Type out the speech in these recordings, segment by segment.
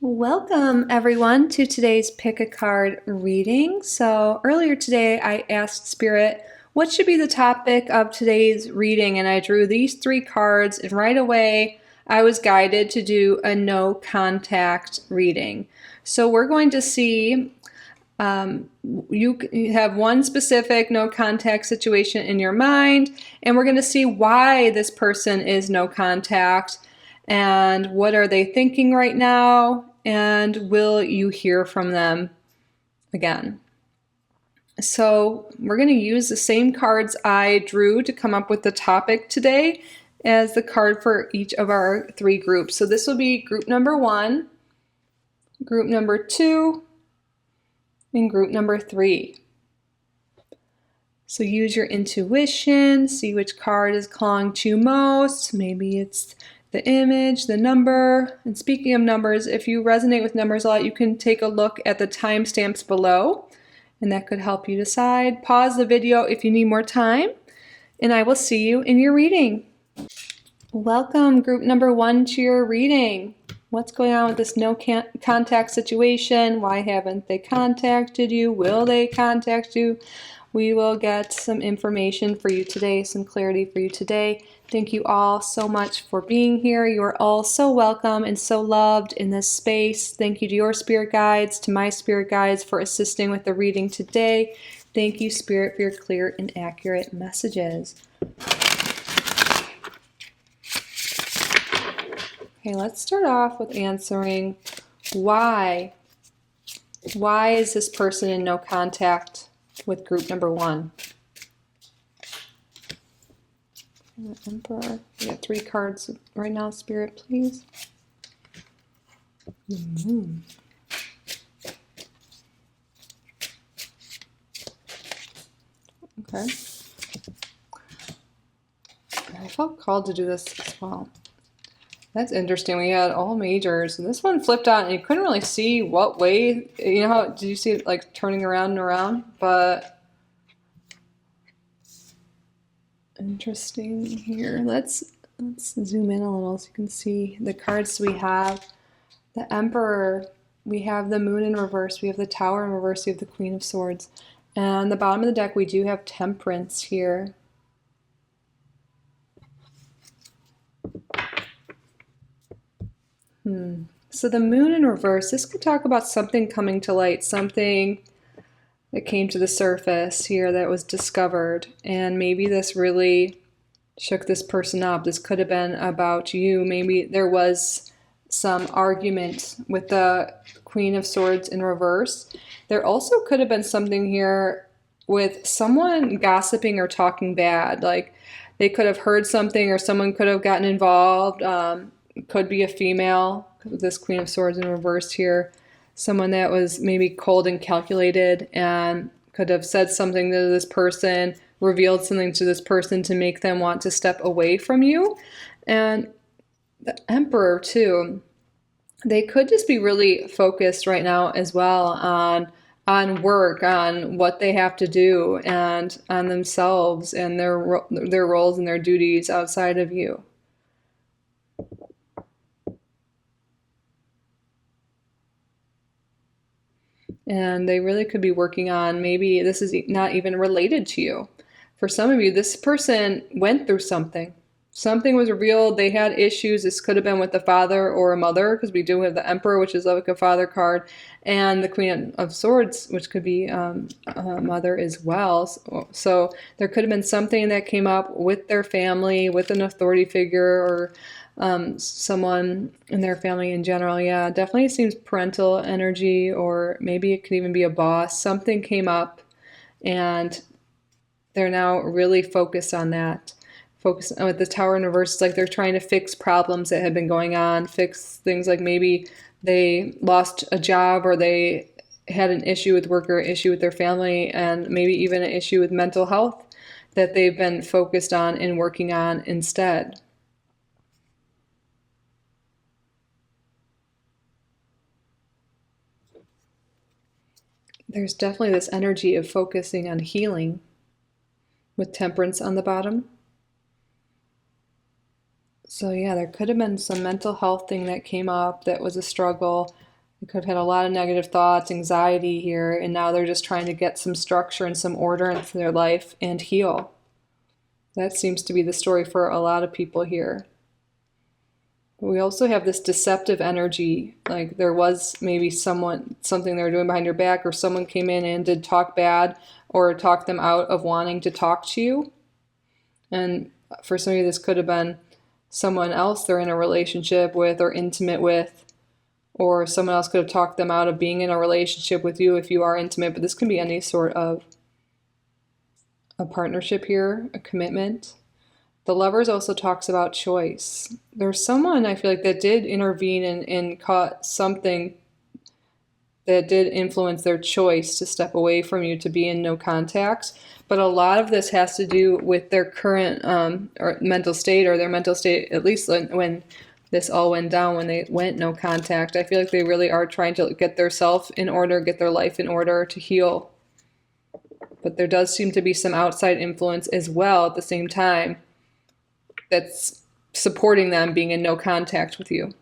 Welcome everyone to today's pick a card reading. So earlier today I asked Spirit what should be the topic of today's reading, and I drew these three cards, and right away I was guided to do a no contact reading. So we're going to see you have one specific no contact situation in your mind, and we're going to see why this person is no contact and what are they thinking right now, and will you hear from them again. So we're going to use the same cards I drew to come up with the topic today as the card for each of our three groups. So this will be group number 1, group number 2, and group number 3. So use your intuition, see which card is calling to you most. Maybe it's the image, the number. And speaking of numbers, if you resonate with numbers a lot, you can take a look at the timestamps below, and that could help you decide. Pause the video if you need more time, and I will see you in your reading. Welcome, group number 1, to your reading. What's going on with this no contact situation? Why haven't they contacted you? Will they contact you? We will get some information for you today, some clarity for you today. Thank you all so much for being here. You are all so welcome and so loved in this space. Thank you to your spirit guides, to my spirit guides for assisting with the reading today. Thank you, Spirit, for your clear and accurate messages. Okay, let's start off with answering why. Why is this person in no contact with group number 1? The Emperor. We got 3 cards right now, Spirit, please. The Moon. Okay. I felt called to do this as well. That's interesting. We had all majors, and this one flipped out, and you couldn't really see what way. You know how did you see it like turning around and around? But interesting here. Let's zoom in a little so you can see the cards we have. The Emperor. We have the Moon in reverse. We have the Tower in reverse. We have the Queen of Swords. And on the bottom of the deck, we do have Temperance here. So the Moon in reverse, this could talk about something coming to light, something that came to the surface here that was discovered, and maybe this really shook this person up. This could have been about you. Maybe there was some argument with the Queen of Swords in reverse. There also could have been something here with someone gossiping or talking bad. Like they could have heard something, or someone could have gotten involved. Could be a female, this Queen of Swords in reverse here. Someone that was maybe cold and calculated and could have said something to this person, revealed something to this person to make them want to step away from you. And the Emperor too, they could just be really focused right now as well on work, on what they have to do, and on themselves and their roles and their duties outside of you. And they really could be working on, maybe this is not even related to you. For some of you, this person went through something. Something was revealed. They had issues. This could have been with a father or a mother, because we do have the Emperor, which is like a father card, and the Queen of Swords, which could be a mother as well. So there could have been something that came up with their family, with an authority figure, or someone in their family in general. Yeah, definitely seems parental energy, or maybe it could even be a boss. Something came up and they're now really focused on that. Focus with the Tower in reverse. It's like they're trying to fix problems that had been going on, fix things like maybe they lost a job, or they had an issue with work, or an issue with their family, and maybe even an issue with mental health that they've been focused on and working on instead. There's definitely this energy of focusing on healing with Temperance on the bottom. So yeah, there could have been some mental health thing that came up that was a struggle. They could have had a lot of negative thoughts, anxiety here, and now they're just trying to get some structure and some order into their life and heal. That seems to be the story for a lot of people here. But we also have this deceptive energy, like there was maybe something they were doing behind your back, or someone came in and did talk bad or talk them out of wanting to talk to you. And for some of you, this could have been someone else they're in a relationship with or intimate with, or someone else could have talked them out of being in a relationship with you if you are intimate, but this can be any sort of a partnership here, a commitment. The Lovers also talks about choice. There's someone I feel like that did intervene and caught something that did influence their choice to step away from you, to be in no contact. But a lot of this has to do with their current or mental state, or their mental state, at least when this all went down, when they went no contact. I feel like they really are trying to get their self in order, get their life in order to heal. But there does seem to be some outside influence as well at the same time that's supporting them being in no contact with you.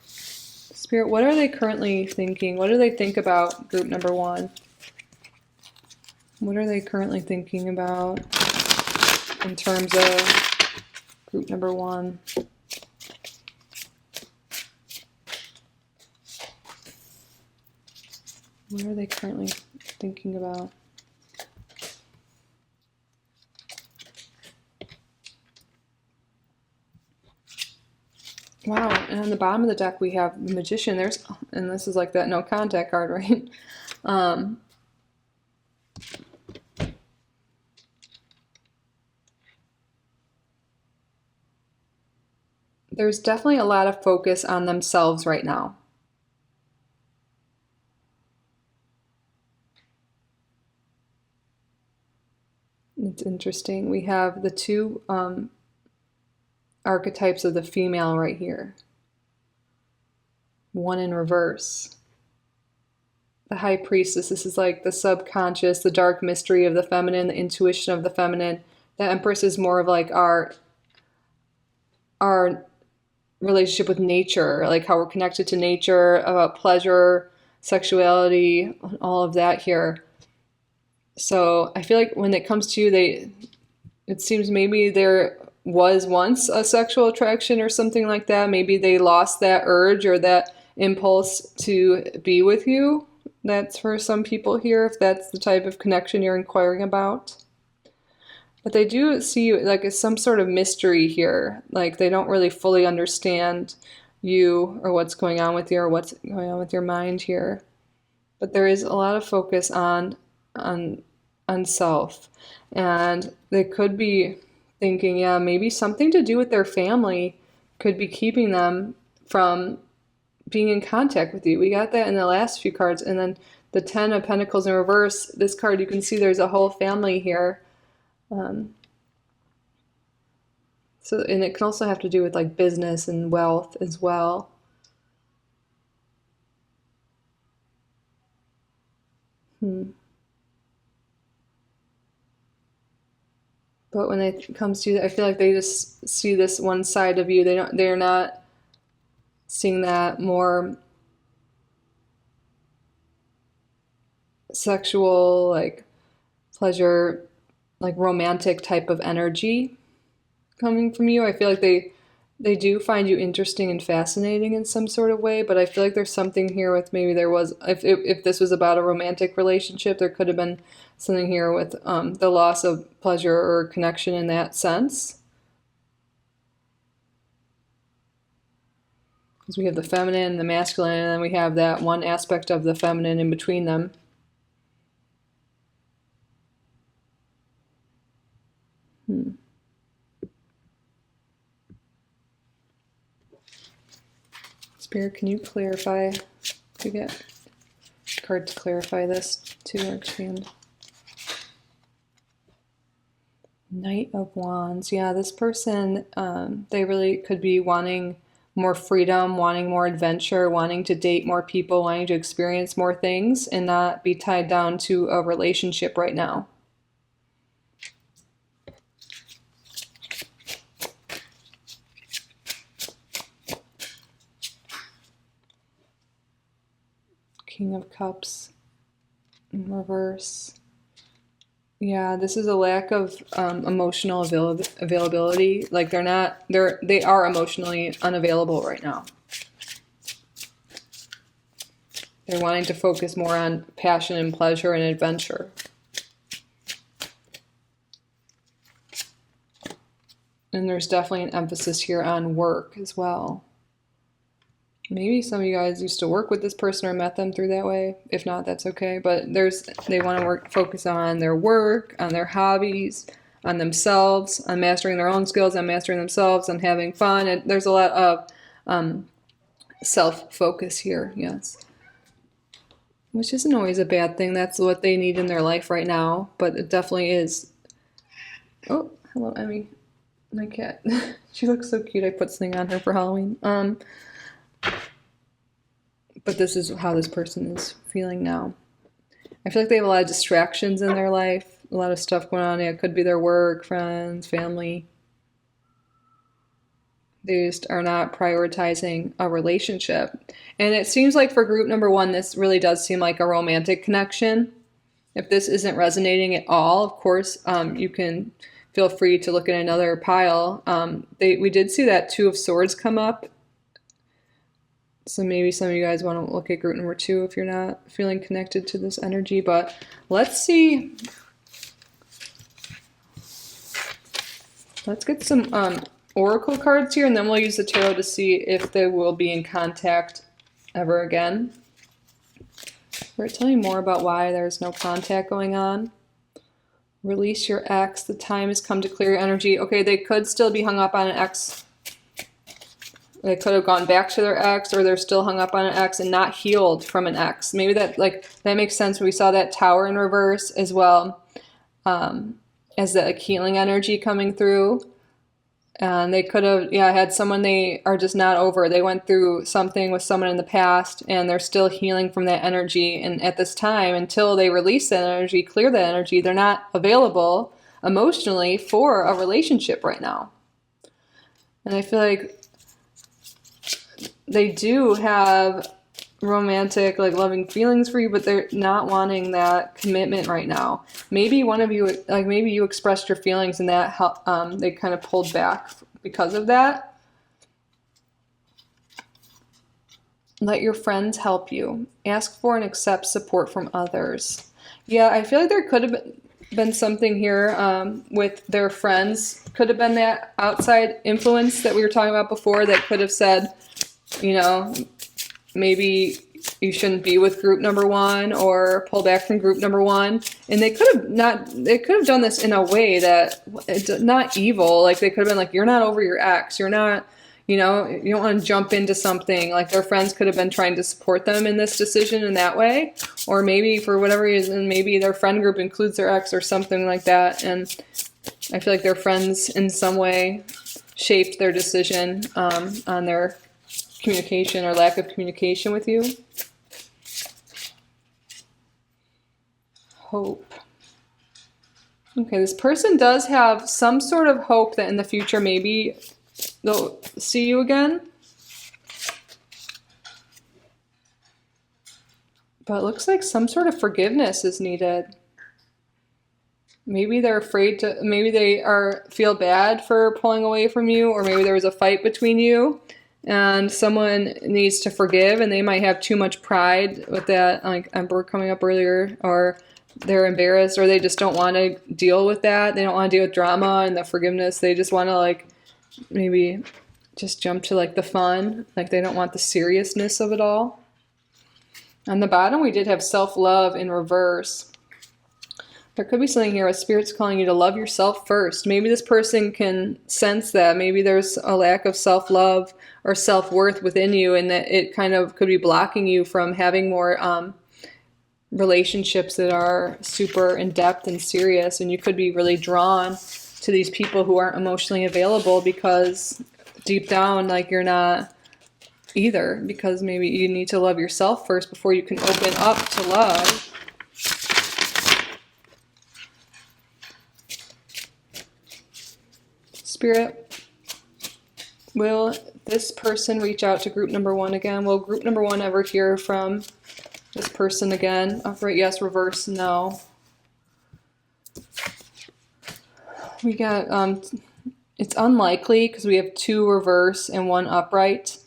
Spirit, what are they currently thinking? What do they think about group number 1? What are they currently thinking about in terms of group number 1? What are they currently thinking about? Wow, and on the bottom of the deck we have the Magician. And this is like that no contact card, right? There's definitely a lot of focus on themselves right now. It's interesting. We have the two archetypes of the female right here. One in reverse. The High Priestess, this is like the subconscious, the dark mystery of the feminine, the intuition of the feminine. The Empress is more of like our relationship with nature, like how we're connected to nature, about pleasure, sexuality, all of that here. So I feel like when it comes to you, it seems maybe there was once a sexual attraction or something like that. Maybe they lost that urge or that impulse to be with you. That's for some people here, if that's the type of connection you're inquiring about. But they do see you like as some sort of mystery here. Like they don't really fully understand you or what's going on with you or what's going on with your mind here. But there is a lot of focus on self. And they could be thinking, yeah, maybe something to do with their family could be keeping them from being in contact with you. We got that in the last few cards. And then the 10 of Pentacles in reverse, this card, you can see there's a whole family here. And it can also have to do with like business and wealth as well. But when it comes to, I feel like they just see this one side of you. They're not seeing that more sexual, like pleasure, like romantic type of energy coming from you. I feel like they do find you interesting and fascinating in some sort of way, but I feel like there's something here with maybe there was, if this was about a romantic relationship, there could have been something here with the loss of pleasure or connection in that sense. Because we have the feminine and the masculine, and then we have that one aspect of the feminine in between them. Spirit, can you clarify, to get a card to clarify this to expand? Knight of Wands. Yeah, this person, they really could be wanting more freedom, wanting more adventure, wanting to date more people, wanting to experience more things, and not be tied down to a relationship right now. King of Cups in reverse. Yeah, this is a lack of emotional availability. Like they are emotionally unavailable right now. They're wanting to focus more on passion and pleasure and adventure. And there's definitely an emphasis here on work as well. Maybe some of you guys used to work with this person or met them through that way. If not, that's okay. But they want to focus on their work, on their hobbies, on themselves, on mastering their own skills, on mastering themselves, on having fun. And there's a lot of self-focus here, yes. Which isn't always a bad thing. That's what they need in their life right now. But it definitely is. Oh, hello, Emmy. My cat. She looks so cute. I put something on her for Halloween. But this is how this person is feeling now. I feel like they have a lot of distractions in their life, a lot of stuff going on. It could be their work, friends, family. They just are not prioritizing a relationship. And it seems like for group number one, this really does seem like a romantic connection. If this isn't resonating at all, of course, you can feel free to look at another pile. We did see that Two of Swords come up. So maybe some of you guys want to look at group number two if you're not feeling connected to this energy. But let's see. Let's get some oracle cards here, and then we'll use the tarot to see if they will be in contact ever again. We're telling you more about why there's no contact going on. Release your ex. The time has come to clear your energy. Okay, they could still be hung up on an ex. They could have gone back to their ex, or they're still hung up on an ex and not healed from an ex. Maybe that makes sense. We saw that Tower in reverse as well, as the healing energy coming through. And they could have, had someone they are just not over. They went through something with someone in the past, and they're still healing from that energy. And at this time, until they release that energy, clear that energy, they're not available emotionally for a relationship right now. And I feel like they do have romantic, loving feelings for you, but they're not wanting that commitment right now. Maybe one of you, maybe you expressed your feelings and that they kind of pulled back because of that. Let your friends help you. Ask for and accept support from others. Yeah, I feel like there could have been something here with their friends. Could have been that outside influence that we were talking about before that could have said, maybe you shouldn't be with group number one, or pull back from group number one. And they could have done this in a way that it's not evil. Like they could have been like, you're not over your ex. You're not, you don't want to jump into something. Like their friends could have been trying to support them in this decision in that way. Or maybe for whatever reason, maybe their friend group includes their ex or something like that. And I feel like their friends in some way shaped their decision on their communication or lack of communication with you. Hope. Okay, this person does have some sort of hope that in the future maybe they'll see you again. But it looks like some sort of forgiveness is needed. Maybe they're afraid to, maybe they feel bad for pulling away from you, or maybe there was a fight between you and someone needs to forgive, and they might have too much pride with that, like Emperor coming up earlier, or they're embarrassed, or they just don't want to deal with that. They don't want to deal with drama and the forgiveness. They just want to maybe just jump to the fun. They don't want the seriousness of it all. On the bottom, we did have self-love in reverse. There could be something here with spirits calling you to love yourself first. Maybe this person can sense that. Maybe there's a lack of self-love or self-worth within you, and that it kind of could be blocking you from having more relationships that are super in-depth and serious. And you could be really drawn to these people who aren't emotionally available because deep down, you're not either. Because maybe you need to love yourself first before you can open up to love. Spirit, will this person reach out to group number one again? Will group number one ever hear from This person again, upright yes, reverse no. We got, it's unlikely because we have 2 reverse and 1 upright.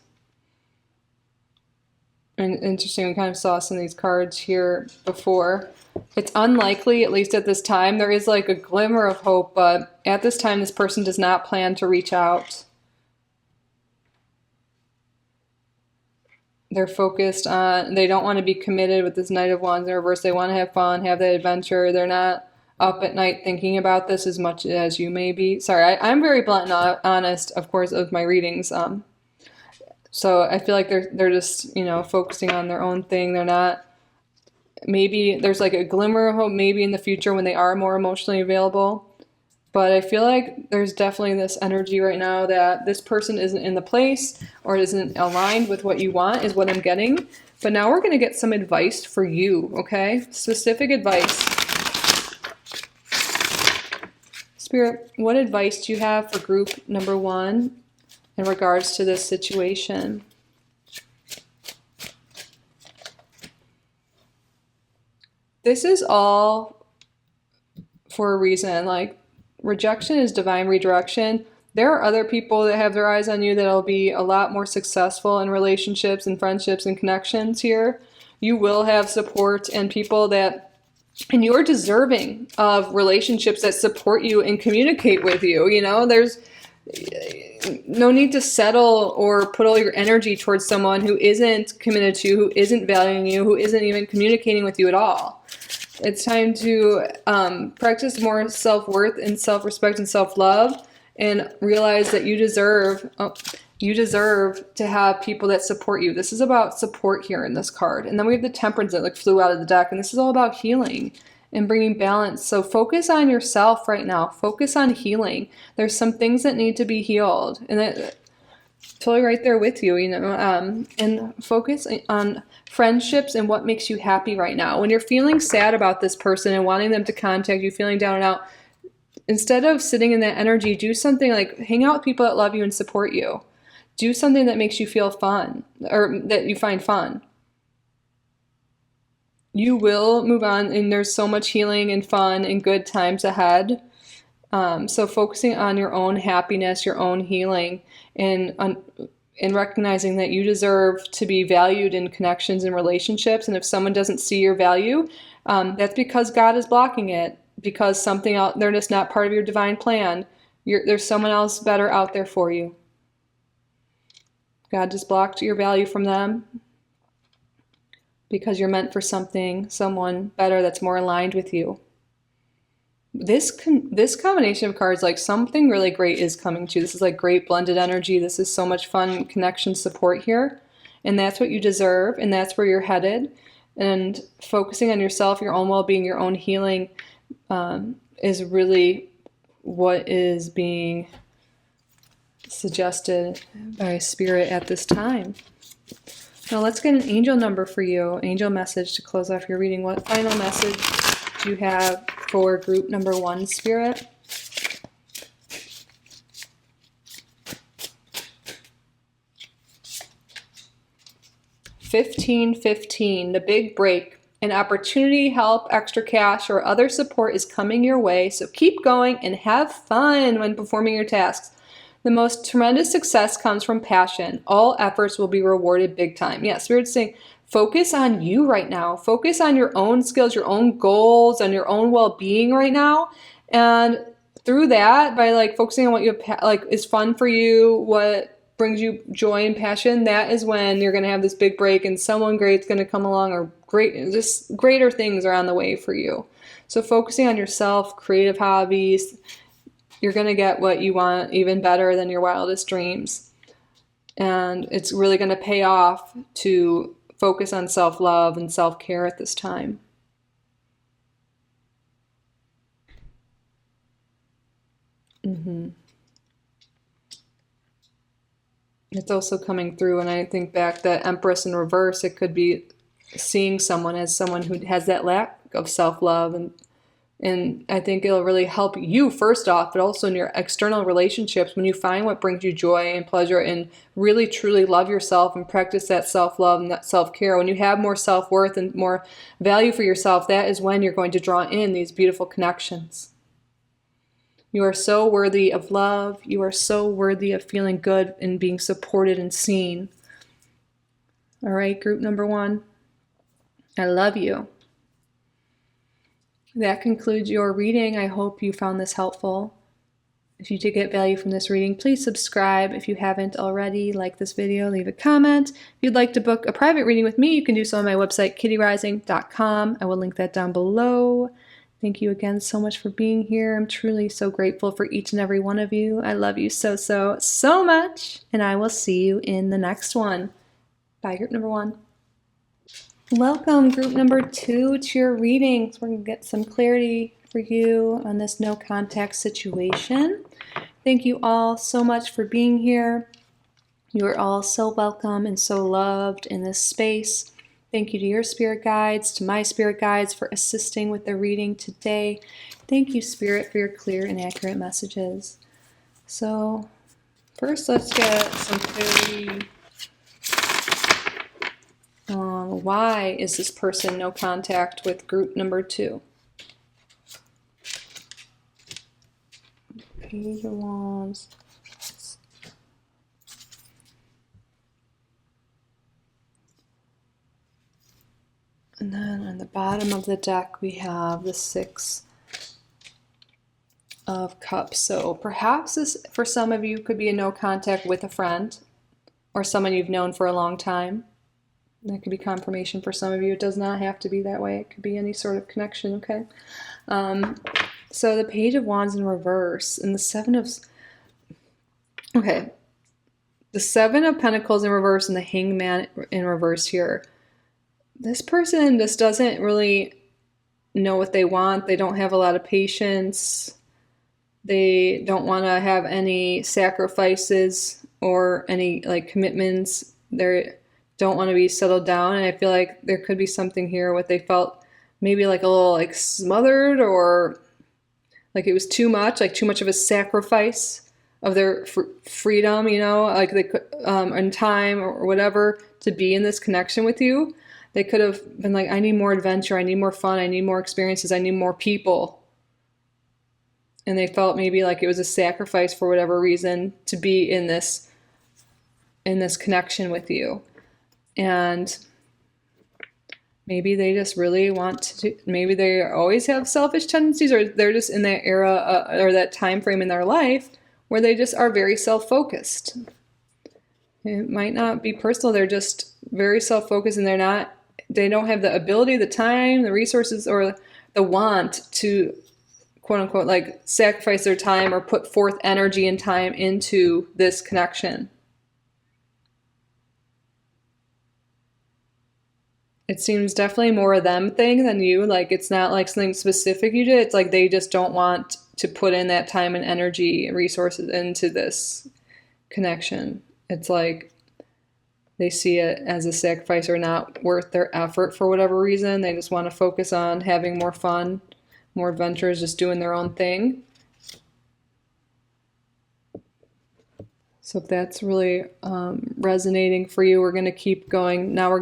And interesting, we kind of saw some of these cards here before. It's unlikely, at least at this time. There is like a glimmer of hope, but at this time, this person does not plan to reach out. They're focused on, they don't want to be committed with this Knight of Wands in reverse. They want to have fun, have that adventure. They're not up at night thinking about this as much as you may be. Sorry, I'm very blunt and honest, of course, of my readings. So I feel like they're just, you know, focusing on their own thing. They're not, maybe there's like a glimmer of hope maybe in the future when they are more emotionally available. But I feel like there's definitely this energy right now that this person isn't in the place or isn't aligned with what you want is what I'm getting. But now we're going to get some advice for you, okay? Specific advice. Spirit, what advice do you have for group number 1 in regards to this situation? This is all for a reason. Like, rejection is divine redirection. There are other people that have their eyes on you that'll be a lot more successful in relationships and friendships and connections here. You will have support and people that, and you're deserving of relationships that support you and communicate with you. You know, there's no need to settle or put all your energy towards someone who isn't committed to you, who isn't valuing you, who isn't even communicating with you at all. It's time to practice more self-worth and self-respect and self-love and realize that you deserve to have people that support you. This is about support here in this card. And then we have the Temperance that like flew out of the deck, and this is all about healing and bringing balance. So focus on yourself right now. Focus on healing. There's some things that need to be healed, and that totally right there with you, you know, and focus on friendships and what makes you happy right now. When you're feeling sad about this person and wanting them to contact you, feeling down and out, instead of sitting in that energy, do something like hang out with people that love you and support you. Do something that makes you feel fun or that you find fun. You will move on, and there's so much healing and fun and good times ahead. So focusing on your own happiness, your own healing, and recognizing that you deserve to be valued in connections and relationships. And if someone doesn't see your value, that's because God is blocking it, because something out there that's not part of your divine plan. There's someone else better out there for you. God just blocked your value from them because you're meant for someone better that's more aligned with you. This combination of cards, like something really great is coming to you. This is like great blended energy. This is so much fun connection support here. And that's what you deserve, and that's where you're headed. And focusing on yourself, your own well-being, your own healing is really what is being suggested by Spirit at this time. Now let's get an angel number for you, angel message to close off your reading. What final message do you have for group number 1, Spirit? $15.15, the big break. An opportunity, help, extra cash, or other support is coming your way, so keep going and have fun when performing your tasks. The most tremendous success comes from passion. All efforts will be rewarded big time. Yeah, Spirit's saying, focus on you right now. Focus on your own skills, your own goals, on your own well-being right now. And through that, by like focusing on what you like is fun for you, what brings you joy and passion, that is when you're going to have this big break and someone great's going to come along, or just greater things are on the way for you. So focusing on yourself, creative hobbies, you're going to get what you want even better than your wildest dreams. And it's really going to pay off to focus on self-love and self-care at this time. It's also coming through, and I think back that Empress in reverse, it could be seeing someone as someone who has that lack of self-love And I think it'll really help you first off, but also in your external relationships when you find what brings you joy and pleasure and really truly love yourself and practice that self-love and that self-care. When you have more self-worth and more value for yourself, that is when you're going to draw in these beautiful connections. You are so worthy of love. You are so worthy of feeling good and being supported and seen. All right, group number 1. I love you. That concludes your reading. I hope you found this helpful. If you did get value from this reading, please subscribe. If you haven't already, like this video, leave a comment. If you'd like to book a private reading with me, you can do so on my website, kittyoutsidethebox. I will link that down below. Thank you again so much for being here. I'm truly so grateful for each and every one of you. I love you so, so, so much. And I will see you in the next one. Bye, group number 1. Welcome, group number 2, to your readings. We're going to get some clarity for you on this no contact situation. Thank you all so much for being here. You are all so welcome and so loved in this space. Thank you to your spirit guides, to my spirit guides for assisting with the reading today. Thank you, Spirit, for your clear and accurate messages. So first, let's get some clarity. Why is this person no contact with group number 2? Page of Wands. And then on the bottom of the deck, we have the 6 of Cups. So perhaps this, for some of you, could be a no contact with a friend or someone you've known for a long time. That could be confirmation for some of you. It does not have to be that way. It could be any sort of connection, okay? So the Page of Wands in reverse and the 7 of... Okay. The 7 of Pentacles in reverse and the Hangman in reverse here. This person just doesn't really know what they want. They don't have a lot of patience. They don't want to have any sacrifices or any like commitments. They don't want to be settled down. And I feel like there could be something here what they felt maybe like a little like smothered or like it was too much, like too much of a sacrifice of their freedom, you know, like they could, and time or whatever to be in this connection with you. They could have been like, I need more adventure. I need more fun. I need more experiences. I need more people. And they felt maybe like it was a sacrifice for whatever reason to be in this connection with you. And maybe they just really want to, maybe they always have selfish tendencies, or they're just in that era or that time frame in their life where they just are very self-focused. It might not be personal. They're just very self-focused and they don't have the ability, the time, the resources, or the want to, quote unquote, like sacrifice their time or put forth energy and time into this connection. It seems definitely more a them thing than you. Like it's not like something specific you did. It's like they just don't want to put in that time and energy and resources into this connection. It's like they see it as a sacrifice or not worth their effort for whatever reason. They just want to focus on having more fun, more adventures, just doing their own thing. So if that's really resonating for you, we're going to keep going. Now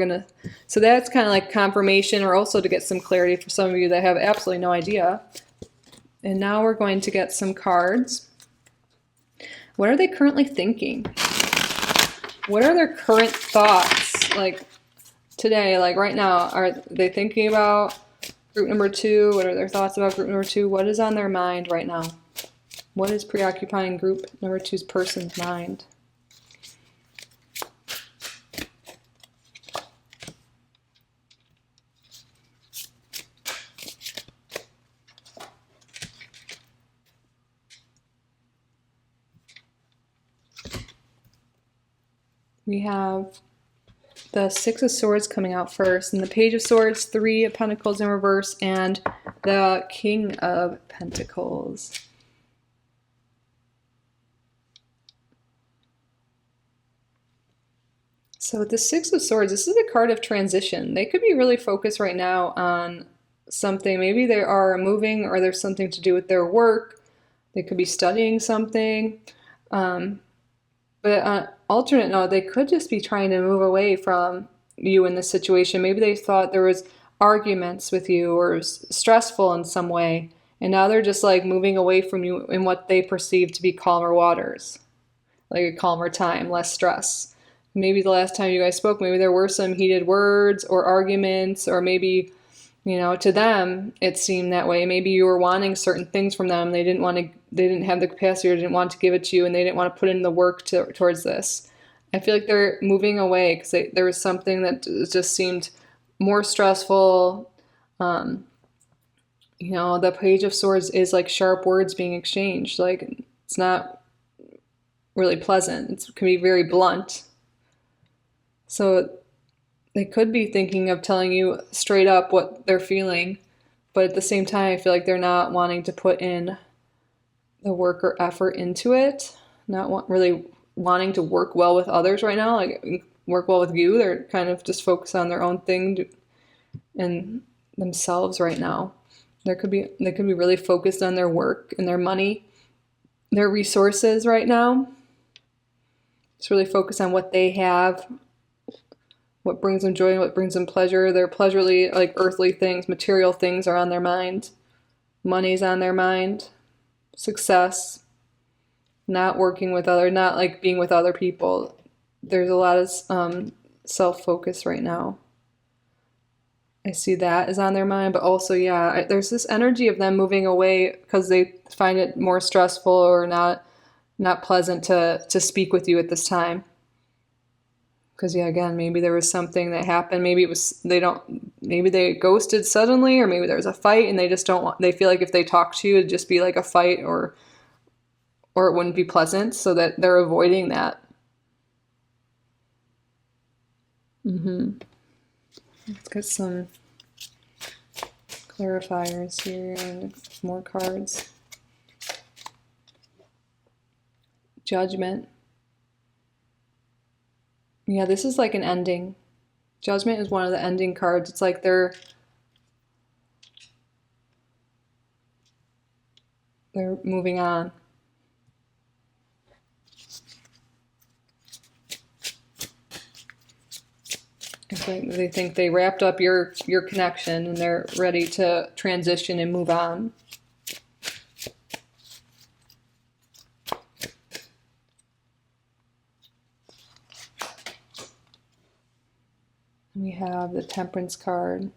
so that's kind of like confirmation, or also to get some clarity for some of you that have absolutely no idea. And now we're going to get some cards. What are they currently thinking? What are their current thoughts, like today, like right now? Are they thinking about group number 2? What are their thoughts about group number 2? What is on their mind right now? What is preoccupying group number 2's person's mind? We have the 6 of Swords coming out first, and the Page of Swords, 3 of Pentacles in reverse, and the King of Pentacles. So with the 6 of Swords, this is a card of transition. They could be really focused right now on something. Maybe they are moving or there's something to do with their work. They could be studying something. Um, but on alternate note, they could just be trying to move away from you in this situation. Maybe they thought there was arguments with you or stressful in some way, and now they're just like moving away from you in what they perceive to be calmer waters, like a calmer time, less stress. Maybe the last time you guys spoke, maybe there were some heated words or arguments, or maybe, to them it seemed that way. Maybe you were wanting certain things from them. They didn't have the capacity or didn't want to give it to you, and they didn't want to put in the work towards this. I feel like they're moving away because there was something that just seemed more stressful. Um, the Page of Swords is like sharp words being exchanged. Like, it's not really pleasant. It can be very blunt. So they could be thinking of telling you straight up what they're feeling, but at the same time, I feel like they're not wanting to put in the work or effort into it, not really wanting to work well with others right now, like work well with you. They're kind of just focused on their own thing and themselves right now. They could be really focused on their work and their money, their resources right now. Just really focused on what they have, what brings them joy, what brings them pleasure. Their pleasurely, like earthly things, material things are on their mind. Money's on their mind. Success. Not working with not like being with other people. There's a lot of self-focus right now. I see that is on their mind, but also, yeah, there's this energy of them moving away because they find it more stressful or not pleasant to speak with you at this time. Because, yeah, again, maybe there was something that happened. Maybe maybe they ghosted suddenly, or maybe there was a fight and they just they feel like if they talk to you, it'd just be like a fight or it wouldn't be pleasant, so that they're avoiding that. Let's get some clarifiers here and more cards. Judgment. Yeah, this is like an ending. Judgment is one of the ending cards. It's like they're moving on. They think they wrapped up your connection and they're ready to transition and move on. We have the Temperance card.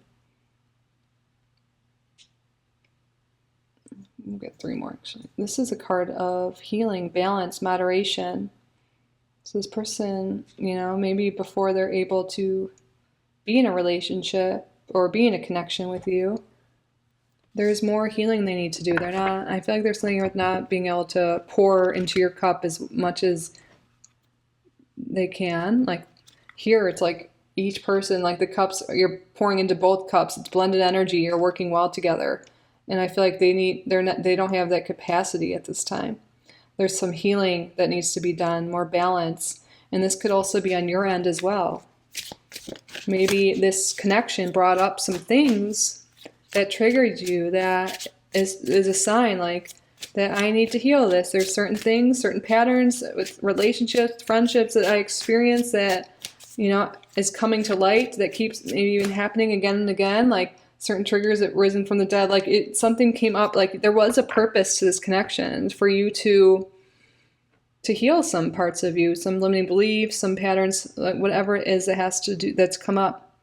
We'll get three more actually. This is a card of healing, balance, moderation. So this person, maybe before they're able to be in a relationship or be in a connection with you, there's more healing they need to do. I feel like there's something with not being able to pour into your cup as much as they can. Like here, it's like each person, like the cups, you're pouring into both cups. It's blended energy. You're working well together. And I feel like they don't have that capacity at this time. There's some healing that needs to be done, more balance. And this could also be on your end as well. Maybe this connection brought up some things that triggered you that is a sign like that I need to heal this. There's certain things, certain patterns with relationships, friendships that I experience that, is coming to light that keeps maybe even happening again and again, like certain triggers that risen from the dead. Like something came up, like there was a purpose to this connection for you to heal some parts of you, some limiting beliefs, some patterns, like whatever it is that has to do, that's come up.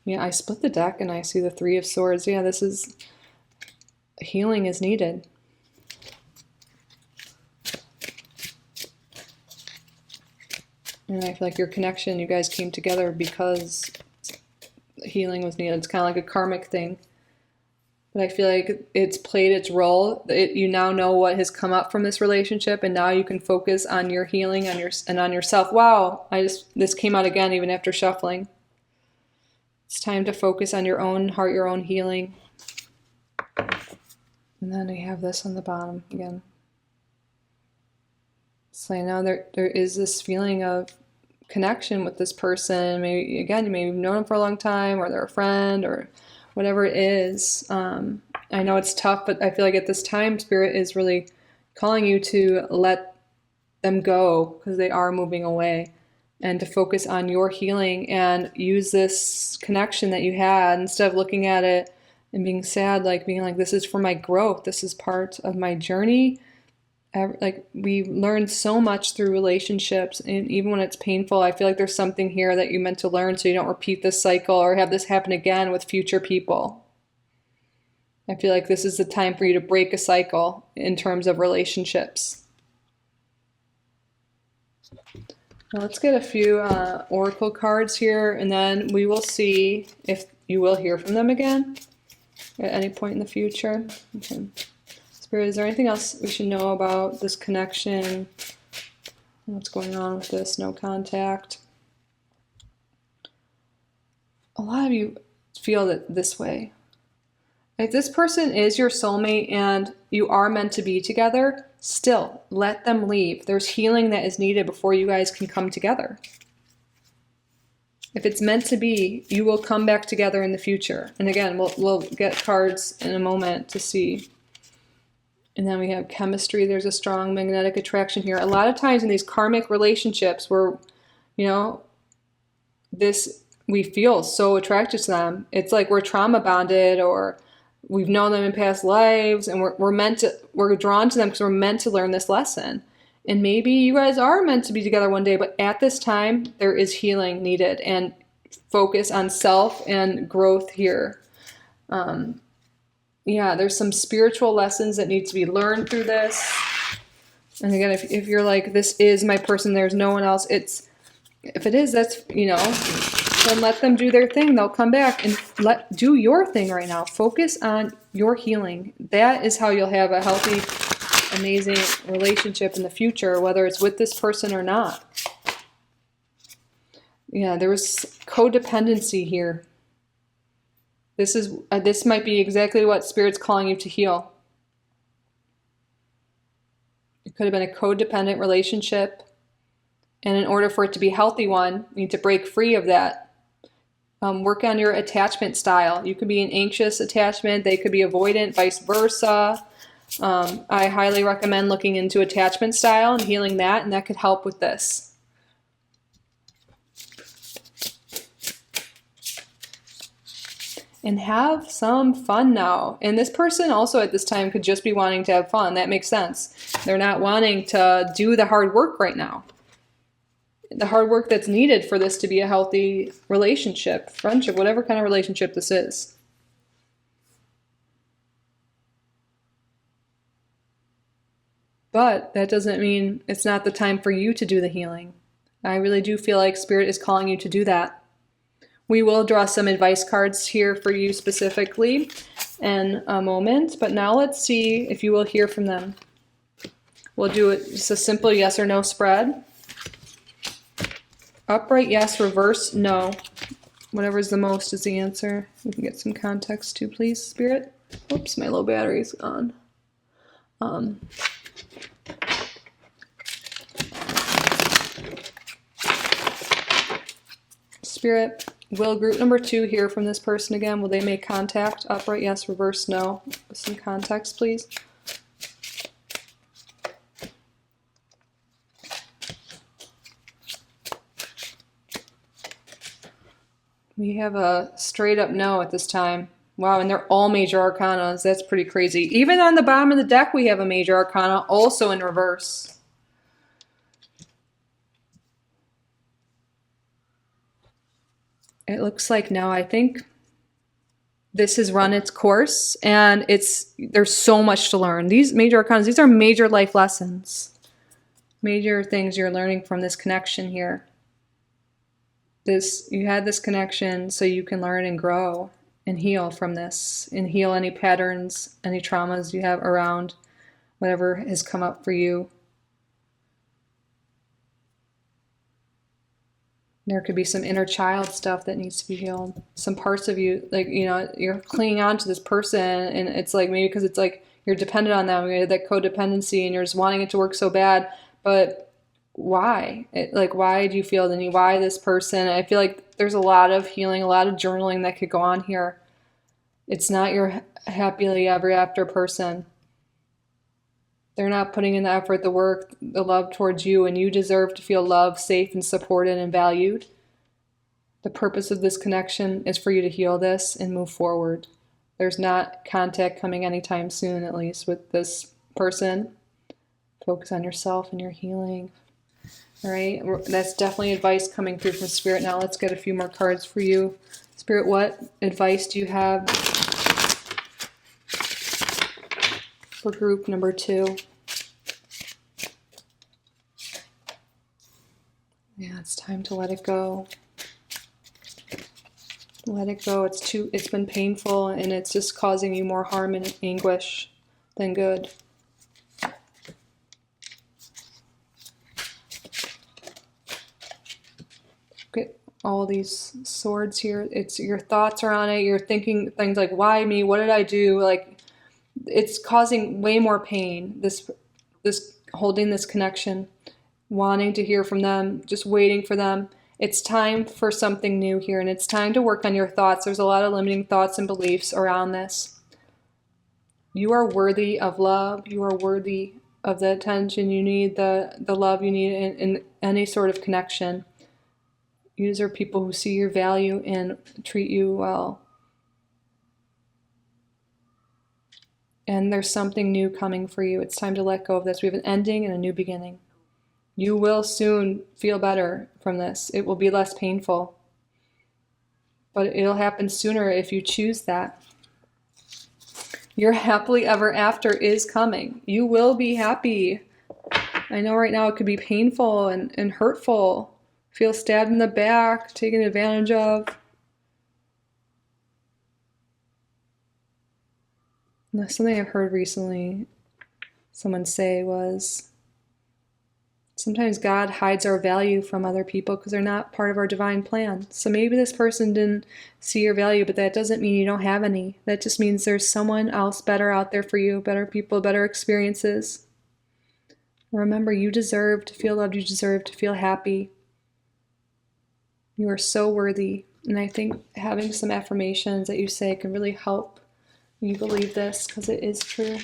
Yeah, I split the deck and I see the Three of Swords. Yeah, this is healing is needed. And I feel like your connection, you guys came together because healing was needed. It's kind of like a karmic thing. But I feel like it's played its role. You now know what has come up from this relationship, and now you can focus on your healing and on yourself. Wow, this came out again even after shuffling. It's time to focus on your own heart, your own healing. And then I have this on the bottom again. So I know there is this feeling of connection with this person. Maybe, again, you may have known them for a long time, or they're a friend, or whatever it is. I know it's tough, but I feel like at this time, Spirit is really calling you to let them go because they are moving away, and to focus on your healing and use this connection that you had instead of looking at it and being sad, like being like, this is for my growth. This is part of my journey. Like, we learn so much through relationships, and even when it's painful, I feel like there's something here that you meant to learn so you don't repeat this cycle or have this happen again with future people. I feel like this is the time for you to break a cycle in terms of relationships. Now let's get a few oracle cards here, and then we will see if you will hear from them again at any point in the future. Okay. Spirit, is there anything else we should know about this connection? What's going on with this? No contact. A lot of you feel that this way. If this person is your soulmate and you are meant to be together, still let them leave. There's healing that is needed before you guys can come together. If it's meant to be, you will come back together in the future. And again, we'll get cards in a moment to see. And then we have chemistry. There's a strong magnetic attraction here. A lot of times in these karmic relationships where, we feel so attracted to them. It's like we're trauma bonded, or we've known them in past lives, and we're drawn to them because we're meant to learn this lesson. And maybe you guys are meant to be together one day, but at this time, there is healing needed and focus on self and growth here. There's some spiritual lessons that need to be learned through this. And again, if you're like, this is my person, there's no one else, if it is, that's, then let them do their thing. They'll come back, and do your thing right now. Focus on your healing. That is how you'll have a healthy, amazing relationship in the future, whether it's with this person or not. Yeah, there was codependency here. This might be exactly what Spirit's calling you to heal. It could have been a codependent relationship, and in order for it to be a healthy one, you need to break free of that. Work on your attachment style. You could be an anxious attachment, they could be avoidant, vice versa. I highly recommend looking into attachment style and healing that, and that could help with this. And have some fun now. And this person also at this time could just be wanting to have fun. That makes sense. They're not wanting to do the hard work right now. The hard work that's needed for this to be a healthy relationship, friendship, whatever kind of relationship this is. But that doesn't mean it's not the time for you to do the healing. I really do feel like Spirit is calling you to do that. We will draw some advice cards here for you specifically in a moment, but now let's see if you will hear from them. We'll do it just a simple yes or no spread. Upright yes, reverse no. Whatever's the most is the answer. We can get some context too, please, Spirit. Oops, my low battery's gone. Spirit, will group number 2 hear from this person again? Will they make contact? Upright yes, reverse no. With some context, please. We have a straight up no at this time. Wow, and they're all major arcanas. That's pretty crazy. Even on the bottom of the deck, we have a major arcana also in reverse. It looks like now, I think this has run its course, and there's so much to learn. These major arcanas, these are major life lessons. Major things you're learning from this connection here. You had this connection so you can learn and grow and heal from this, and heal any patterns, any traumas you have around whatever has come up for you. There could be some inner child stuff that needs to be healed. Some parts of you, like, you're clinging on to this person, and it's like, maybe because it's like you're dependent on them, you have that codependency, and you're just wanting it to work so bad. But why? Why do you feel the need? Why this person? I feel like there's a lot of healing, a lot of journaling that could go on here. It's not your happily ever after person. They're not putting in the effort, the work, the love towards you, and you deserve to feel loved, safe, and supported and valued. The purpose of this connection is for you to heal this and move forward. There's not contact coming anytime soon, at least with this person. Focus on yourself and your healing. All right, that's definitely advice coming through from Spirit. Now let's get a few more cards for you. Spirit, what advice do you have for group number 2? Yeah, it's time to let it go. Let it go. It's been painful, and it's just causing you more harm and anguish than good. Get all these swords here. It's your thoughts are on it. You're thinking things like, why me? What did I do? Like, it's causing way more pain. This holding this connection, wanting to hear from them, just waiting for them. It's time for something new here, and it's time to work on your thoughts. There's a lot of limiting thoughts and beliefs around this. You are worthy of love. You are worthy of the attention you need, the love you need in any sort of connection. You deserve people who see your value and treat you well. And there's something new coming for you. It's time to let go of this. We have an ending and a new beginning. You will soon feel better from this. It will be less painful. But it'll happen sooner if you choose that. Your happily ever after is coming. You will be happy. I know right now it could be painful and hurtful. Feel stabbed in the back, taken advantage of. Now, something I've heard recently someone say was, sometimes God hides our value from other people because they're not part of our divine plan. So maybe this person didn't see your value, but that doesn't mean you don't have any. That just means there's someone else better out there for you, better people, better experiences. Remember, you deserve to feel loved. You deserve to feel happy. You are so worthy. And I think having some affirmations that you say can really help you believe this, because it is true.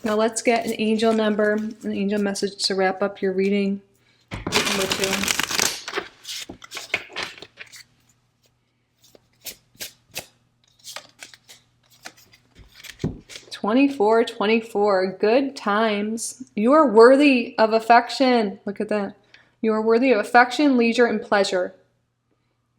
Now let's get an angel number, an angel message to wrap up your reading. Number 2. 24. Good times. You are worthy of affection. Look at that. You are worthy of affection, leisure, and pleasure.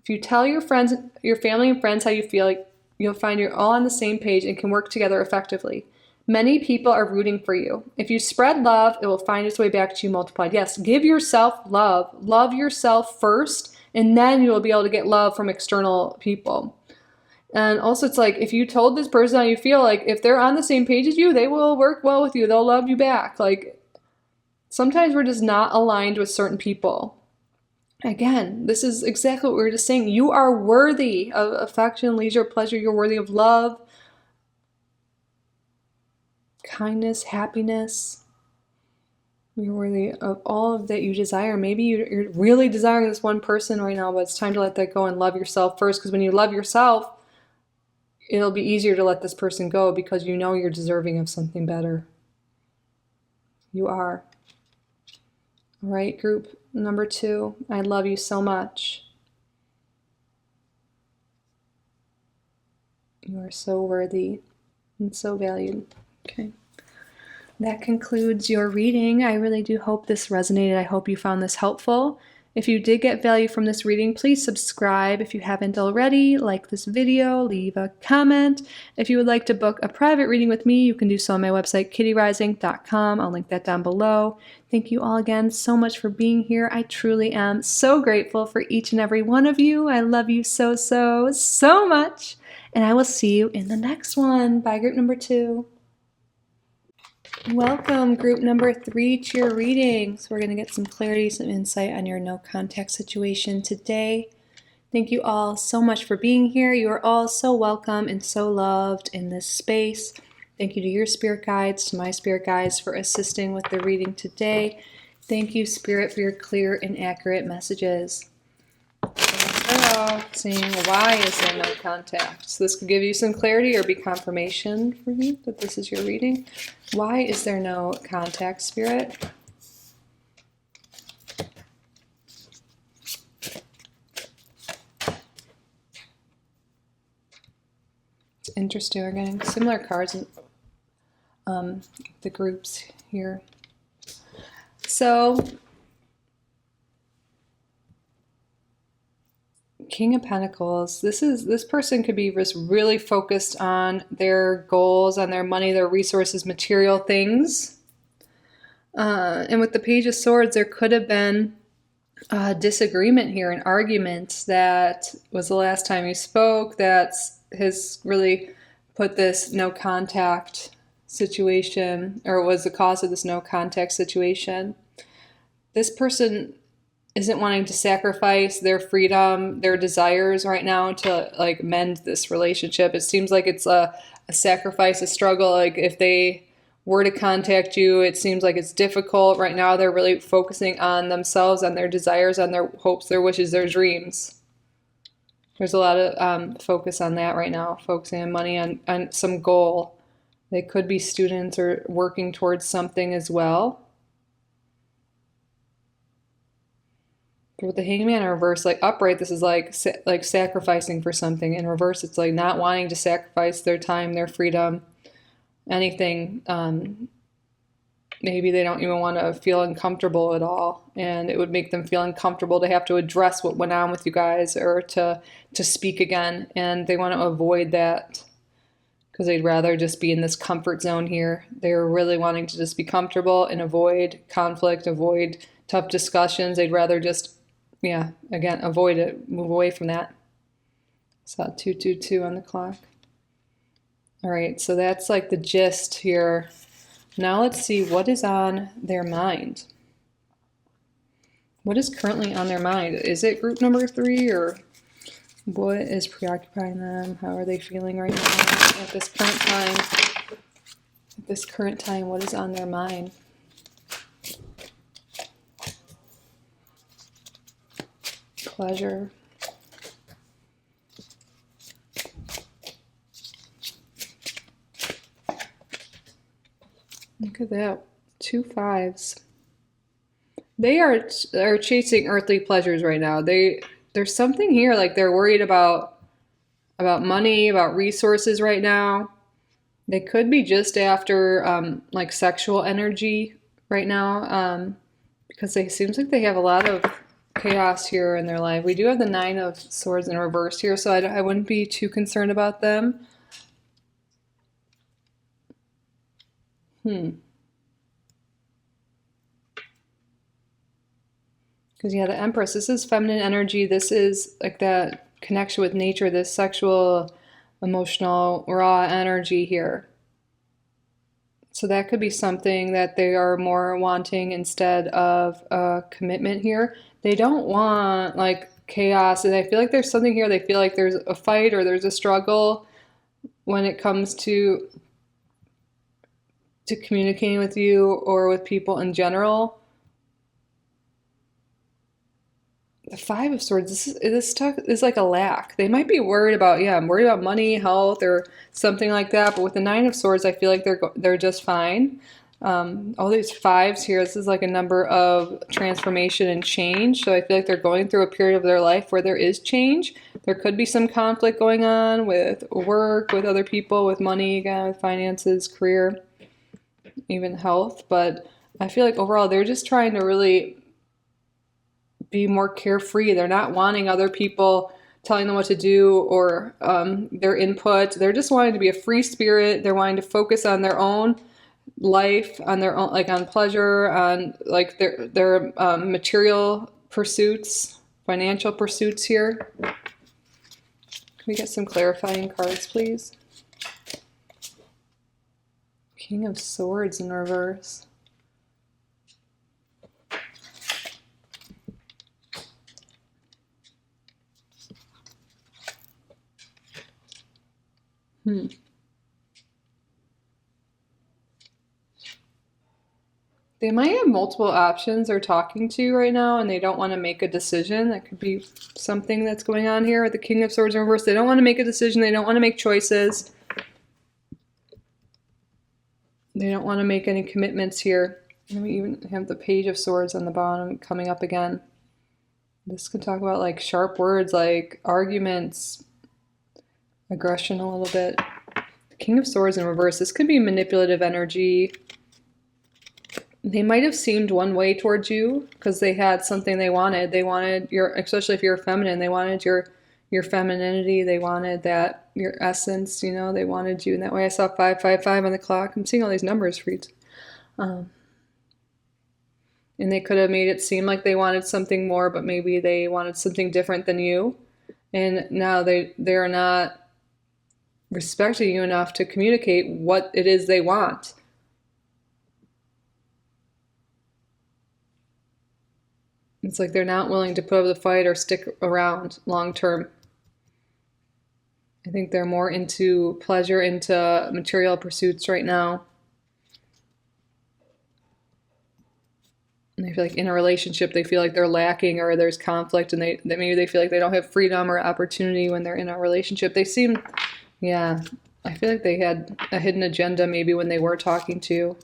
If you tell your friends, your family and friends how you feel, like, you'll find you're all on the same page and can work together effectively. Many people are rooting for you. If you spread love, it will find its way back to you multiplied. Yes, give yourself love. Love yourself first, and then you will be able to get love from external people. And also, it's like, if you told this person how you feel, like, if they're on the same page as you, they will work well with you. They'll love you back. Like, sometimes we're just not aligned with certain people. Again, this is exactly what we were just saying. You are worthy of affection, leisure, pleasure. You're worthy of love, kindness, happiness. You're worthy of all of that you desire. Maybe you're really desiring this one person right now, but it's time to let that go and love yourself first. Because when you love yourself, it'll be easier to let this person go because you know you're deserving of something better. You are. All right, group number 2. I love you so much. You are so worthy and so valued. Okay. That concludes your reading. I really do hope this resonated. I hope you found this helpful. If you did get value from this reading, please subscribe if you haven't already, like this video, leave a comment. If you would like to book a private reading with me, you can do so on my website, kittyoutsidethebox.com. I'll link that down below. Thank you all again so much for being here. I truly am so grateful for each and every one of you. I love you so, so, so much. And I will see you in the next one. Bye, group number 2. Welcome, group number 3, to your reading. So we're going to get some clarity, some insight on your no contact situation today. Thank you all so much for being here. You are all so welcome and so loved in this space. Thank you to your spirit guides, to my spirit guides for assisting with the reading today. Thank you, Spirit, for your clear and accurate messages. Saying, why is there no contact? So this could give you some clarity or be confirmation for you that this is your reading. Why is there no contact, Spirit? It's interesting. We're getting similar cards in the groups here. So, King of Pentacles, this person could be just really focused on their goals, on their money, their resources, material things. And with the Page of Swords, there could have been a disagreement here, an argument that was the last time you spoke that has really put this no contact situation, or was the cause of this no contact situation. This person isn't wanting to sacrifice their freedom, their desires right now to like mend this relationship. It seems like it's a sacrifice, a struggle. Like if they were to contact you, it seems like it's difficult. Right now they're really focusing on themselves, on their desires, on their hopes, their wishes, their dreams. There's a lot of focus on that right now, focusing on money, on some goal. They could be students or working towards something as well. With the Hangman in reverse, like upright, this is like sacrificing for something. In reverse, it's like not wanting to sacrifice their time, their freedom, anything. Maybe they don't even want to feel uncomfortable at all, and it would make them feel uncomfortable to have to address what went on with you guys or to speak again, and they want to avoid that because they'd rather just be in this comfort zone here. They're really wanting to just be comfortable and avoid conflict, avoid tough discussions. They'd rather just, again, avoid it, move away from that. Saw 222 on the clock. All right, so that's like the gist here. Now let's see what is on their mind. What is currently on their mind? Is it group number 3, or what is preoccupying them? How are they feeling right now at this current time? At this current time, what is on their mind? Pleasure. Look at that. 2 5s. They are chasing earthly pleasures right now. There's something here, like they're worried about money, about resources right now. They could be just after like sexual energy right now, because it seems like they have a lot of chaos here in their life. We do have the 9 of Swords in reverse here, so I wouldn't be too concerned about them. Because the Empress, this is feminine energy. This is like that connection with nature, this sexual, emotional, raw energy here. So that could be something that they are more wanting instead of a commitment here. They don't want like chaos, and I feel like there's something here. They feel like there's a fight or there's a struggle when it comes to communicating with you or with people in general. The 5 of Swords, this talk is like a lack. They might be worried about, I'm worried about money, health, or something like that. But with the 9 of Swords, I feel like they're just fine. All these 5s here, this is like a number of transformation and change. So I feel like they're going through a period of their life where there is change. There could be some conflict going on with work, with other people, with money, again, with finances, career, even health. But I feel like overall, they're just trying to really be more carefree. They're not wanting other people telling them what to do or their input. They're just wanting to be a free spirit. They're wanting to focus on their own life, on their own, like on pleasure, on like their material pursuits, financial pursuits here. Can we get some clarifying cards, please? King of Swords in reverse. They might have multiple options they're talking to right now, and they don't want to make a decision. That could be something that's going on here with the King of Swords in reverse. They don't want to make a decision. They don't want to make choices. They don't want to make any commitments here. And we even have the Page of Swords on the bottom coming up again. This could talk about like sharp words, like arguments, aggression a little bit. The King of Swords in reverse. This could be manipulative energy. They might have seemed one way towards you because they had something they wanted. They wanted your, especially if you're feminine, they wanted your femininity. They wanted that, your essence, you know, they wanted you in that way. I saw 555 on the clock. I'm seeing all these numbers for you. And they could have made it seem like they wanted something more, but maybe they wanted something different than you. And now they're not respecting you enough to communicate what it is they want. It's like they're not willing to put up the fight or stick around long term. I think they're more into pleasure, into material pursuits right now. And they feel like in a relationship, they feel like they're lacking or there's conflict, and maybe they feel like they don't have freedom or opportunity when they're in a relationship. They seem, yeah, I feel like they had a hidden agenda maybe when they were talking to you.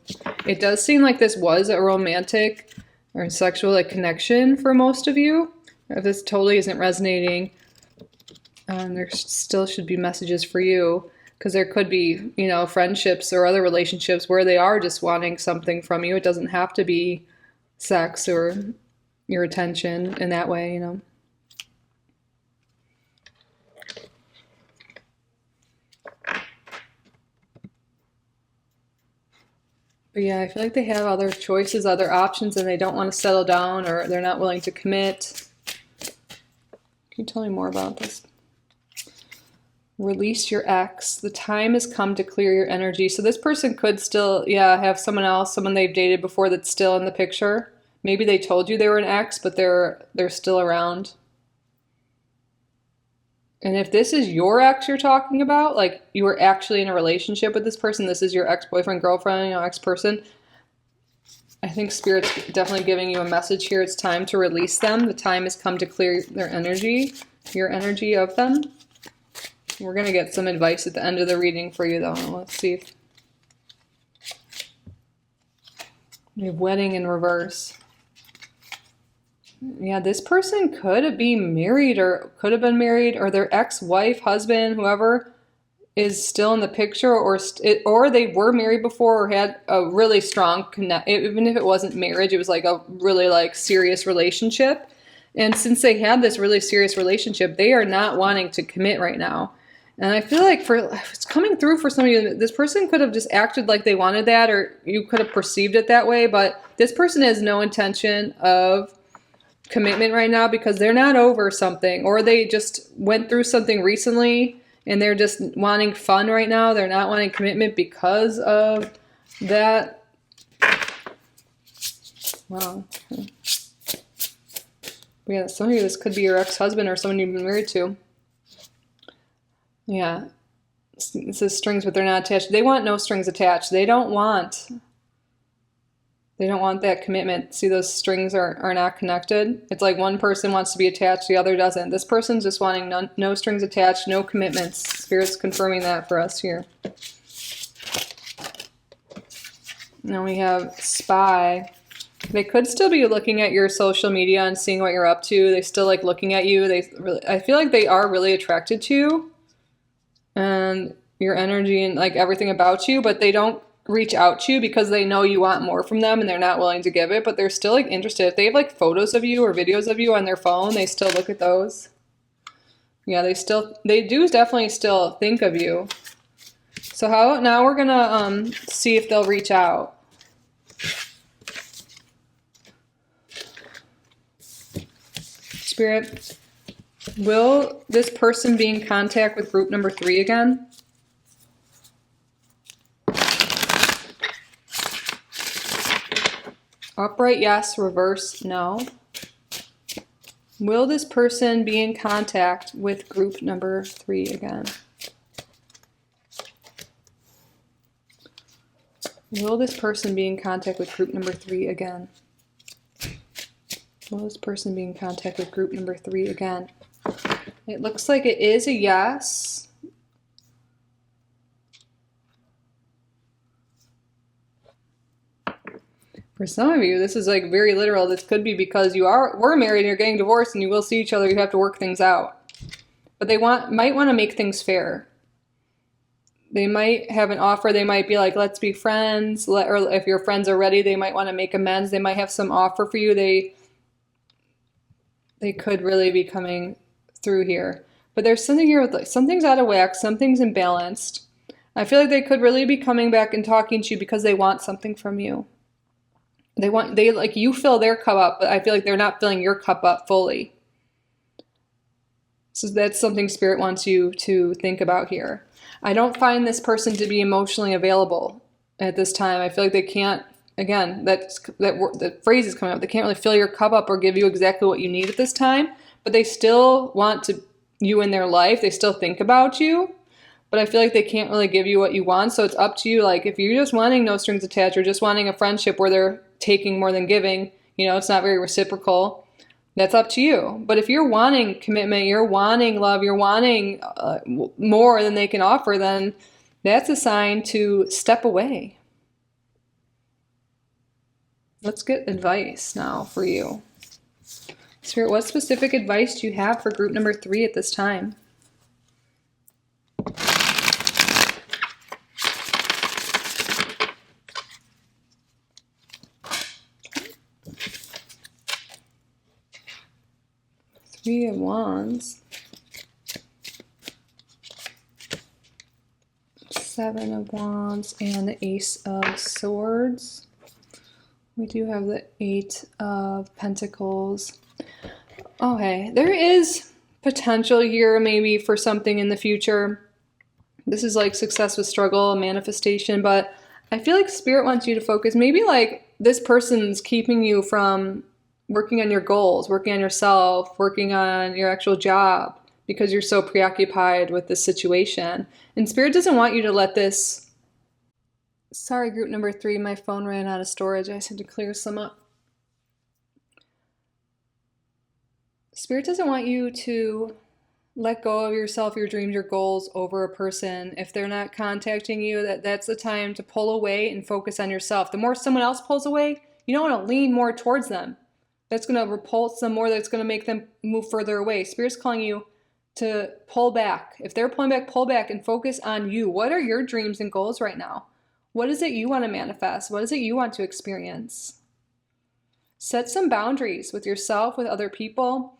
It does seem like this was a romantic or sexual like connection for most of you. If this totally isn't resonating, there still should be messages for you, because there could be, you know, friendships or other relationships where they are just wanting something from you. It doesn't have to be sex or your attention in that way, you know. But yeah, I feel like they have other choices, other options, and they don't want to settle down, or they're not willing to commit. Can you tell me more about this? Release your ex. The time has come to clear your energy. So this person could still, yeah, have someone else, someone they've dated before that's still in the picture. Maybe they told you they were an ex, but they're still around. And if this is your ex you're talking about, like you were actually in a relationship with this person, this is your ex-boyfriend, girlfriend, you know, ex-person, I think Spirit's definitely giving you a message here. It's time to release them. The time has come to clear their energy, your energy of them. We're going to get some advice at the end of the reading for you, though. Let's see if we have wedding in reverse. Yeah, this person could be married or could have been married, or their ex-wife, husband, whoever is still in the picture, or they were married before or had a really strong connect. Even if it wasn't marriage, it was like a really like serious relationship. And since they had this really serious relationship, they are not wanting to commit right now. And I feel like it's coming through for some of you, this person could have just acted like they wanted that, or you could have perceived it that way, but this person has no intention of commitment right now because they're not over something, or they just went through something recently and they're just wanting fun right now. They're not wanting commitment because of that. Wow. Yeah, some of you, this could be your ex-husband or someone you've been married to. Yeah, it says strings, but they're not attached. They want no strings attached. They don't want that commitment. See, those strings are not connected. It's like one person wants to be attached, the other doesn't. This person's just wanting no strings attached, no commitments. Spirit's confirming that for us here. Now we have spy. They could still be looking at your social media and seeing what you're up to. They still like looking at you. I feel like they are really attracted to you and your energy and like everything about you, but they don't reach out to you because they know you want more from them and they're not willing to give it, but they're still like interested. If they have like photos of you or videos of you on their phone, they still look at those. Yeah, they do definitely still think of you. So now we're gonna see if they'll reach out. Spirit, will this person be in contact with group number 3 again? Upright, yes. Reverse, no. Will this person be in contact with group number 3 again? Will this person be in contact with group number 3 again? Will this person be in contact with group number 3 again? It looks like it is a yes. For some of you, this is like very literal. This could be because were married and you're getting divorced and you will see each other. You have to work things out. But they might want to make things fair. They might have an offer. They might be like, let's be friends. Or if your friends are ready, they might want to make amends. They might have some offer for you. They could really be coming through here. But there's something here with like, something's out of whack. Something's imbalanced. I feel like they could really be coming back and talking to you because they want something from you. They like you fill their cup up, but I feel like they're not filling your cup up fully. So that's something Spirit wants you to think about here. I don't find this person to be emotionally available at this time. I feel like they can't, again, the phrase is coming up, they can't really fill your cup up or give you exactly what you need at this time, but they still want you in their life. They still think about you, but I feel like they can't really give you what you want. So it's up to you. Like if you're just wanting no strings attached or just wanting a friendship where they're taking more than giving, it's not very reciprocal, that's up to you. But if you're wanting commitment, you're wanting love, you're wanting more than they can offer, then that's a sign to step away. Let's get advice now for you. Spirit, what specific advice do you have for group number 3 at this time? Three of Wands, 7 of Wands, and the Ace of Swords. We do have the 8 of Pentacles. Okay, there is potential here maybe for something in the future. This is like success with struggle, manifestation, but I feel like Spirit wants you to focus. Maybe like this person's keeping you from working on your goals, working on yourself, working on your actual job because you're so preoccupied with this situation. And Spirit doesn't want you to let this... Sorry, group number 3, my phone ran out of storage. I just had to clear some up. Spirit doesn't want you to let go of yourself, your dreams, your goals over a person. If they're not contacting you, that's the time to pull away and focus on yourself. The more someone else pulls away, you don't want to lean more towards them. That's going to repulse them more. That's going to make them move further away. Spirit's calling you to pull back. If they're pulling back, pull back and focus on you. What are your dreams and goals right now? What is it you want to manifest? What is it you want to experience? Set some boundaries with yourself, with other people.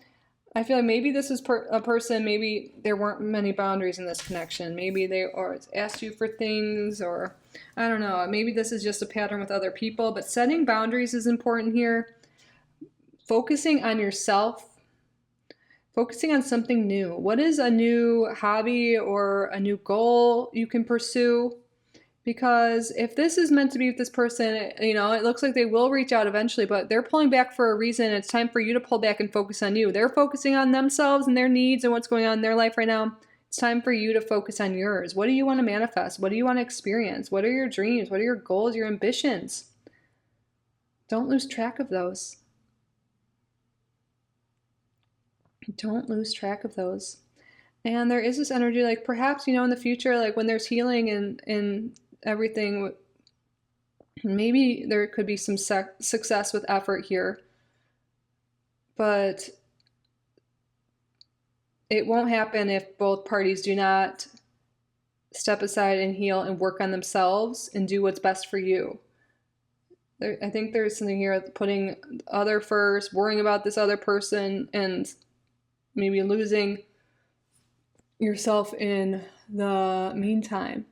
I feel like maybe this is a person, maybe there weren't many boundaries in this connection. Maybe they asked you for things, or I don't know. Maybe this is just a pattern with other people, but setting boundaries is important here. Focusing on yourself, focusing on something new. What is a new hobby or a new goal you can pursue? Because if this is meant to be with this person, it looks like they will reach out eventually, but they're pulling back for a reason. It's time for you to pull back and focus on you. They're focusing on themselves and their needs and what's going on in their life right now. It's time for you to focus on yours. What do you want to manifest? What do you want to experience? What are your dreams? What are your goals, your ambitions? Don't lose track of those. Don't lose track of those. And there is this energy, like perhaps, in the future, like when there's healing and everything, maybe there could be some success with effort here. But it won't happen if both parties do not step aside and heal and work on themselves and do what's best for you. I think there's something here, putting other first, worrying about this other person, and maybe losing yourself in the meantime.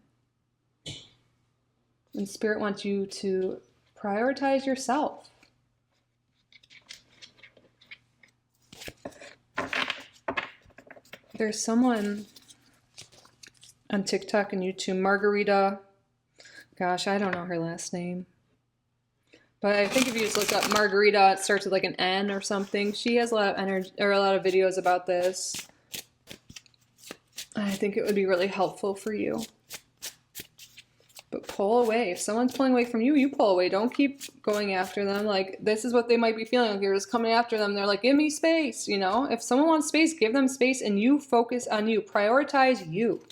And Spirit wants you to prioritize yourself. There's someone on TikTok and YouTube, Margarita. Gosh, I don't know her last name. But I think if you just look up Margarita, it starts with like an N or something. She has a lot of energy, or a lot of videos about this. I think it would be really helpful for you. But pull away. If someone's pulling away from you, you pull away. Don't keep going after them. Like, this is what they might be feeling. Like, you're just coming after them. They're like, give me space, you know? If someone wants space, give them space, and you focus on you. Prioritize you.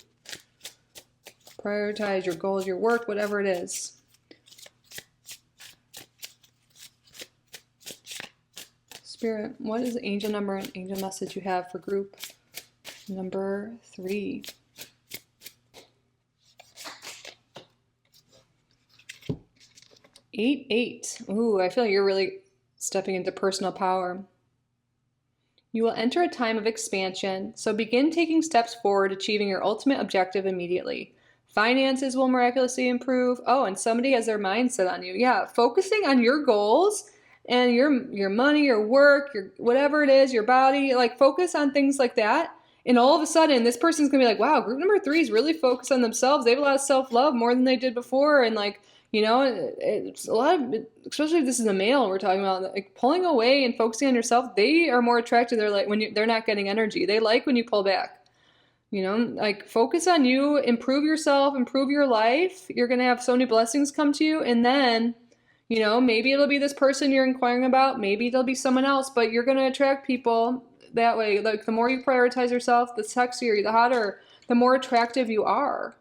Prioritize your goals, your work, whatever it is. Spirit, what is the angel number and angel message you have for group number 3? Eight. Ooh, I feel like you're really stepping into personal power. You will enter a time of expansion, so begin taking steps forward, achieving your ultimate objective immediately. Finances will miraculously improve. Oh, and somebody has their mind set on you. Yeah, focusing on your goals and your money, your work, your whatever it is, your body, like focus on things like that. And all of a sudden, this person's gonna be like, wow, group number 3 is really focused on themselves. They have a lot of self-love, more than they did before. And like, you know, it's a lot of, especially if this is a male we're talking about, like pulling away and focusing on yourself, they are more attracted. They're like, they're not getting energy. They like when you pull back. You know, like focus on you, improve yourself, improve your life. You're going to have so many blessings come to you. And then, you know, maybe it'll be this person you're inquiring about. Maybe it'll be someone else, but you're going to attract people that way. Like the more you prioritize yourself, the sexier, the hotter, the more attractive you are.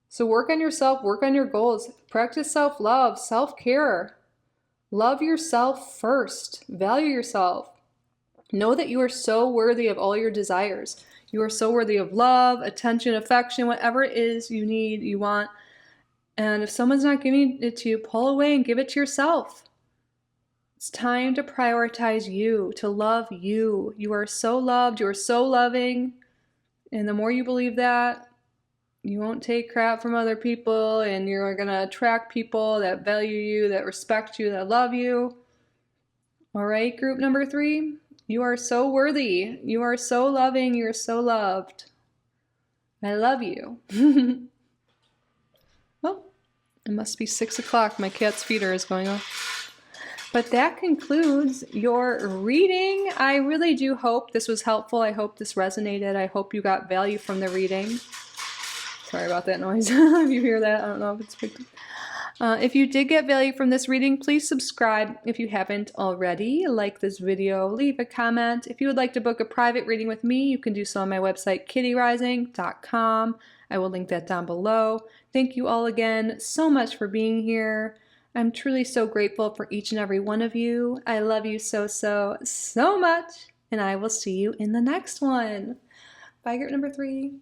So work on yourself, work on your goals, practice self-love, self-care. Love yourself first. Value yourself. Know that you are so worthy of all your desires. You are so worthy of love, attention, affection, whatever it is you need, you want. And if someone's not giving it to you, pull away and give it to yourself. It's time to prioritize you, to love you. You are so loved, you are so loving. And the more you believe that, you won't take crap from other people, and you're going to attract people that value you, that respect you, that love you. All right, group number 3. You are so worthy. You are so loving. You are so loved. I love you. Well, it must be 6 o'clock. My cat's feeder is going off. But that concludes your reading. I really do hope this was helpful. I hope this resonated. I hope you got value from the reading. Sorry about that noise. If you hear that, I don't know if it's picked up. If you did get value from this reading, please subscribe if you haven't already. Like this video, leave a comment. If you would like to book a private reading with me, you can do so on my website, kittyoutsidethebox.com. I will link that down below. Thank you all again so much for being here. I'm truly so grateful for each and every one of you. I love you so much, and I will see you in the next one. Bye, group number 3.